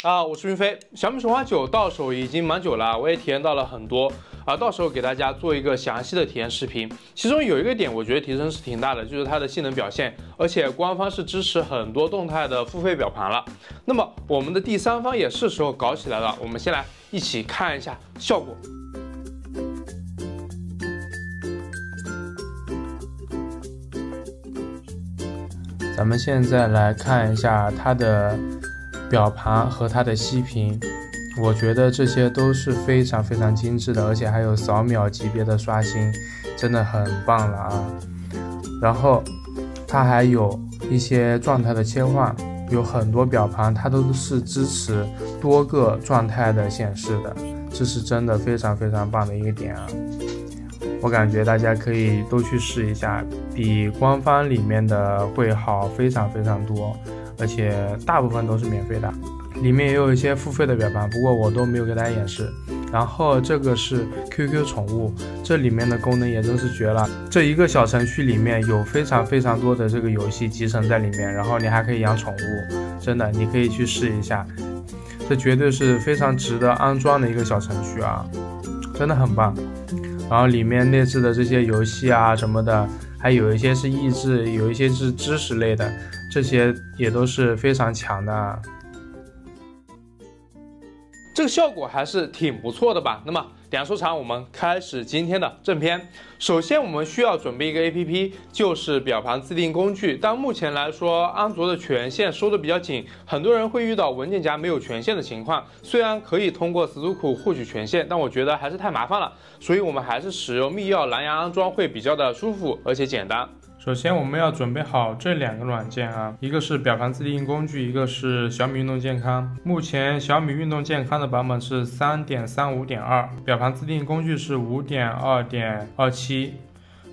我是云飞。小米手环9到手已经蛮久了，我也体验到了很多到时候给大家做一个详细的体验视频。其中有一个点，我觉得提升是挺大的，就是它的性能表现，而且官方是支持很多动态的付费表盘了。那么我们的第三方也是时候搞起来了，我们先来一起看一下效果。 咱们现在来看一下它的表盘和它的息屏，我觉得这些都是非常精致的，而且还有扫秒级别的刷新，真的很棒了啊！然后它还有一些状态的切换，有很多表盘它都是支持多个状态的显示的，这是真的非常棒的一个点啊！ 我感觉大家可以都去试一下，比官方里面的会好非常多，而且大部分都是免费的，里面也有一些付费的表盘，不过我都没有给大家演示。然后这个是 QQ 宠物，这里面的功能也真是绝了，这一个小程序里面有非常多的这个游戏集成在里面，然后你还可以养宠物，真的你可以去试一下，这绝对是非常值得安装的一个小程序啊，真的很棒。 然后里面内置的这些游戏啊什么的，还有一些是益智，有一些是知识类的，这些也都是非常强的。这个效果还是挺不错的吧？那么点说长，我们开始今天的正片。首先，我们需要准备一个 APP， 就是表盘自定义工具。但目前来说，安卓的权限收的比较紧，很多人会遇到文件夹没有权限的情况。虽然可以通过 Sudoku 获取权限，但我觉得还是太麻烦了，所以我们还是使用密钥蓝牙安装会比较的舒服，而且简单。 首先，我们要准备好这两个软件啊，一个是表盘自定义工具，一个是小米运动健康。目前小米运动健康的版本是 3.35.2， 表盘自定义工具是 5.2.27。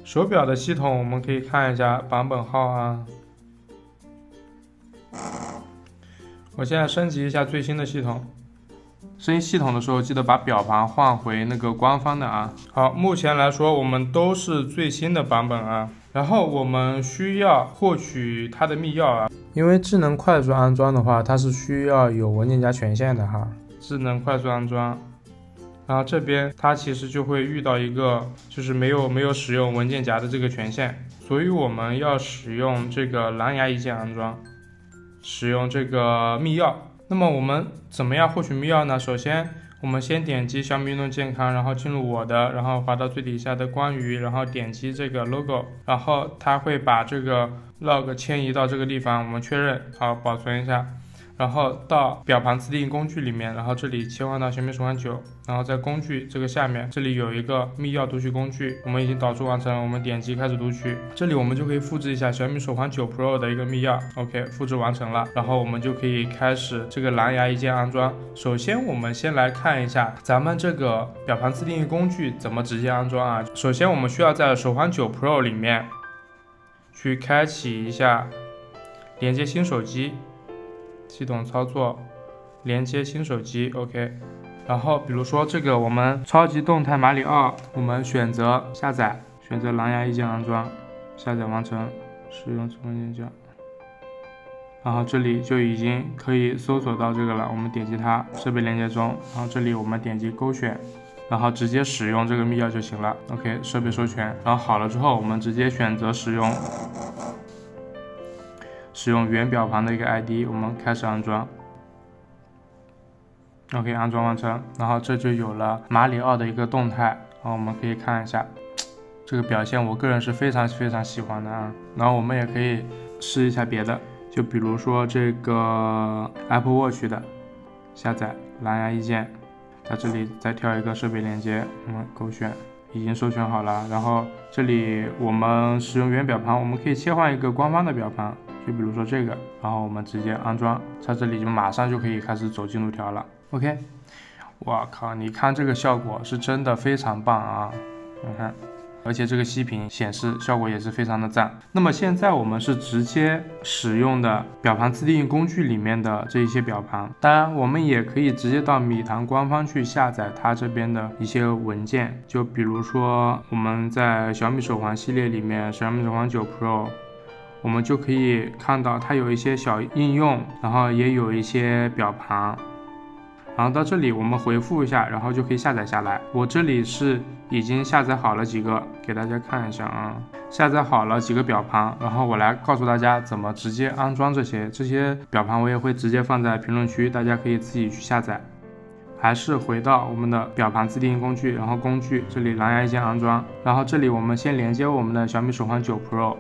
手表的系统我们可以看一下版本号啊。我现在升级一下最新的系统。 升级系统的时候，记得把表盘换回那个官方的啊。好，目前来说我们都是最新的版本啊。然后我们需要获取它的密钥啊，因为智能快速安装的话，它是需要有文件夹权限的哈。智能快速安装，然后这边它其实就会遇到一个就是没有使用文件夹的这个权限，所以我们要使用这个蓝牙一键安装，使用这个密钥。 那么我们怎么样获取密钥呢？首先，我们先点击小米运动健康，然后进入我的，然后滑到最底下的关于，然后点击这个 logo， 然后它会把这个 log 迁移到这个地方，我们确认，好，保存一下。 然后到表盘自定义工具里面，然后这里切换到小米手环9，然后在工具这个下面，这里有一个密钥读取工具，我们已经导出完成，我们点击开始读取，这里我们就可以复制一下小米手环9 Pro 的一个密钥 ，OK， 复制完成了，然后我们就可以开始这个蓝牙一键安装。首先我们先来看一下咱们这个表盘自定义工具怎么直接安装啊。首先我们需要在手环9 Pro 里面去开启一下连接新手机。 系统操作，连接新手机 ，OK。然后比如说这个我们超级动态马里奥，我们选择下载，选择蓝牙一键安装，下载完成，使用文件夹。然后这里就已经可以搜索到这个了，我们点击它，设备连接中，然后这里我们点击勾选，然后直接使用这个密钥就行了 ，OK。设备授权，然后好了之后，我们直接选择使用原表盘的一个 ID， 我们开始安装。OK， 安装完成，然后这就有了马里奥的一个动态，然后我们可以看一下这个表现，我个人是非常喜欢的啊。然后我们也可以试一下别的，就比如说这个 Apple Watch 的下载蓝牙一键，在这里再挑一个设备连接，我们勾选。 已经授权好了，然后这里我们使用原表盘，我们可以切换一个官方的表盘，就比如说这个，然后我们直接安装，在这里就马上就可以开始走进度条了。OK， 哇靠，你看这个效果是真的非常棒啊！你看，而且这个息屏显示效果也是非常的赞。那么现在我们是直接使用的表盘自定义工具里面的这一些表盘，当然我们也可以直接到米团官方去下载它这边的一些文件，就比如说我们在小米手环系列里面，小米手环9 Pro， 我们就可以看到它有一些小应用，然后也有一些表盘。然后到这里我们回复一下，然后就可以下载下来。我这里是已经下载好了几个，给大家看一下啊，下载好了几个表盘，然后我来告诉大家怎么直接安装这些表盘，我也会直接放在评论区，大家可以自己去下载。还是回到我们的表盘自定义工具，然后工具这里蓝牙一键安装，然后这里我们先连接我们的小米手环9 Pro，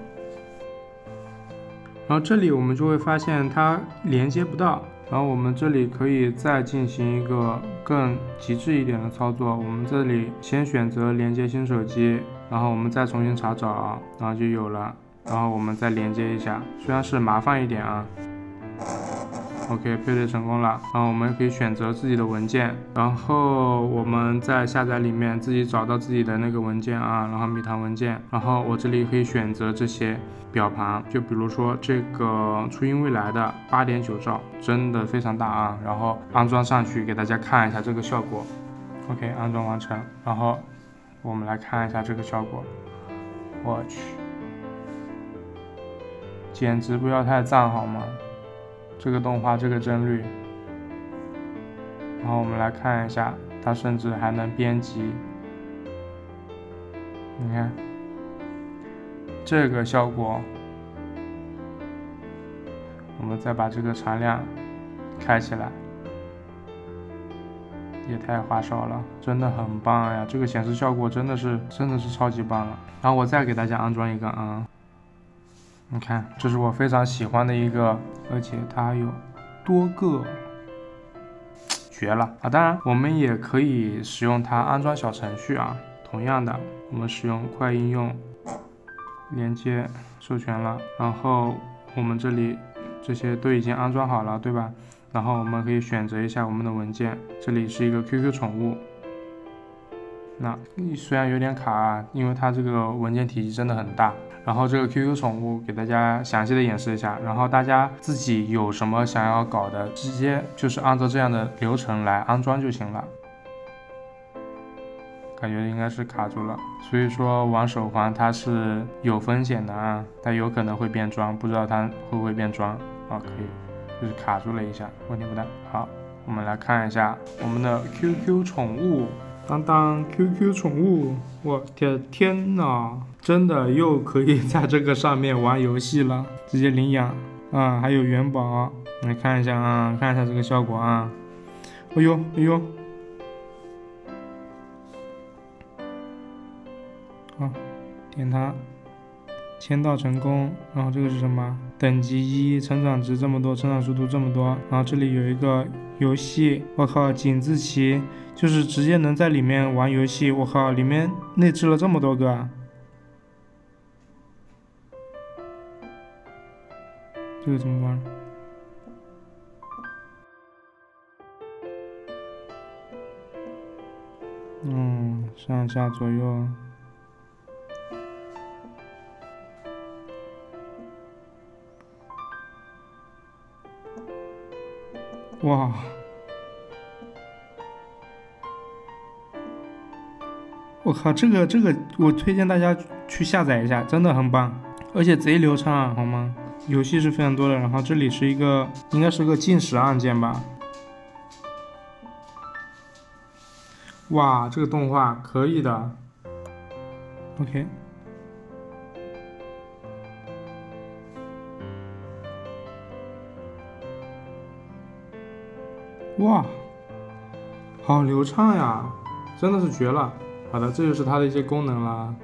然后这里我们就会发现它连接不到，然后我们这里可以再进行一个更极致一点的操作，我们这里先选择连接新手机，然后我们再重新查找，然后就有了，然后我们再连接一下，虽然是麻烦一点啊。OK， 配对成功了，然后我们可以选择自己的文件，然后我们在下载里面自己找到自己的那个文件啊，然后米团文件，然后我这里可以选择这些表盘，就比如说这个初音未来的 8.9 兆，真的非常大啊，然后安装上去给大家看一下这个效果。OK， 安装完成，然后我们来看一下这个效果，我去，简直不要太赞好吗？这个动画这个帧率，然后我们来看一下，它甚至还能编辑，你看这个效果，我们再把这个常亮开起来，也太花哨了，真的很棒呀！这个显示效果真的是超级棒了。然后我再给大家安装一个啊。你看，这是我非常喜欢的一个，而且它还有多个，绝了啊！当然，我们也可以使用它安装小程序啊。同样的，我们使用快应用连接授权了，然后我们这里这些都已经安装好了，对吧？然后我们可以选择一下我们的文件，这里是一个 QQ 宠物。那虽然有点卡啊，因为它这个文件体积真的很大。然后这个 QQ 宠物给大家详细的演示一下，然后大家自己有什么想要搞的，直接就是按照这样的流程来安装就行了。感觉应该是卡住了，所以说玩手环它是有风险的啊，它有可能会变装，不知道它会不会变装啊？可以，就是卡住了一下，问题不大。好，我们来看一下我们的 QQ 宠物。当 QQ 宠物，我的天哪，真的又可以在这个上面玩游戏了，直接领养啊，还有元宝，来看一下啊，看一下这个效果啊，哎呦哎呦，好，点它，签到成功，然后这个是什么？等级1，成长值这么多，成长速度这么多，然后这里有一个游戏，我靠，井字旗。就是直接能在里面玩游戏，我靠，里面内置了这么多个啊！这个怎么玩？上下左右。哇！我靠，这个我推荐大家去下载一下，真的很棒，而且贼流畅啊，好吗？游戏是非常多的，然后这里是一个应该是个计时按键吧。哇，这个动画可以的。OK。哇，好流畅呀，真的是绝了。好的，这就是它的一些功能啦。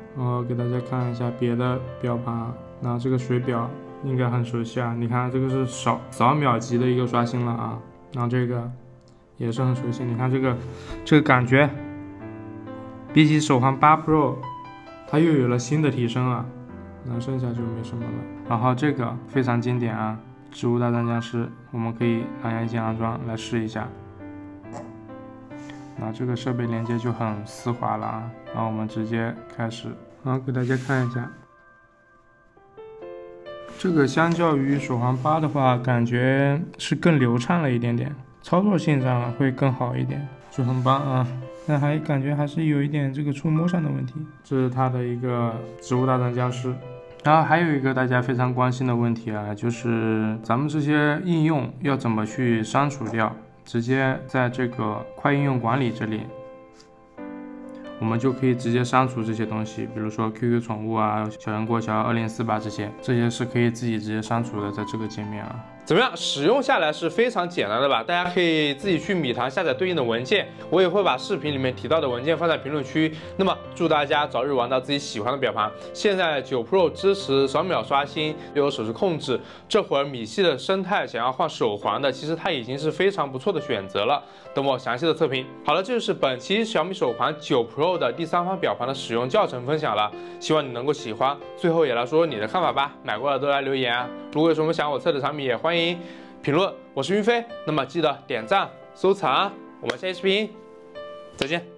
给大家看一下别的表盘。那这个水表应该很熟悉啊，你看这个是扫秒级的一个刷新了啊。然后这个也是很熟悉，你看这个感觉，比起手环8 Pro， 它又有了新的提升啊。那剩下就没什么了。然后这个非常经典啊，植物大战僵尸，我们可以蓝牙一键安装来试一下。那这个设备连接就很丝滑了啊，然后我们直接开始，好，给大家看一下，这个相较于手环8的话，感觉是更流畅了一点点，操作性上会更好一点，就很棒啊。但还感觉还是有一点这个触摸上的问题。这是它的一个植物大战僵尸。然后还有一个大家非常关心的问题啊，就是咱们这些应用要怎么去删除掉？直接在这个快应用管理这里，我们就可以直接删除这些东西，比如说 QQ 宠物啊、小人国桥、2048这些是可以自己直接删除的，在这个界面啊。怎么样？使用下来是非常简单的吧？大家可以自己去米团下载对应的文件，我也会把视频里面提到的文件放在评论区。那么祝大家早日玩到自己喜欢的表盘。现在9 Pro 支持扫秒刷新，又有手势控制。这会儿米系的生态想要换手环的，其实它已经是非常不错的选择了。等我详细的测评。好了，这就是本期小米手环9 Pro 的第3方表盘的使用教程分享了，希望你能够喜欢。最后也来说说你的看法吧，买过的都来留言啊！如果有什么想我测的产品，也欢迎评论。我是云飞，那么记得点赞、收藏，我们下期视频再见。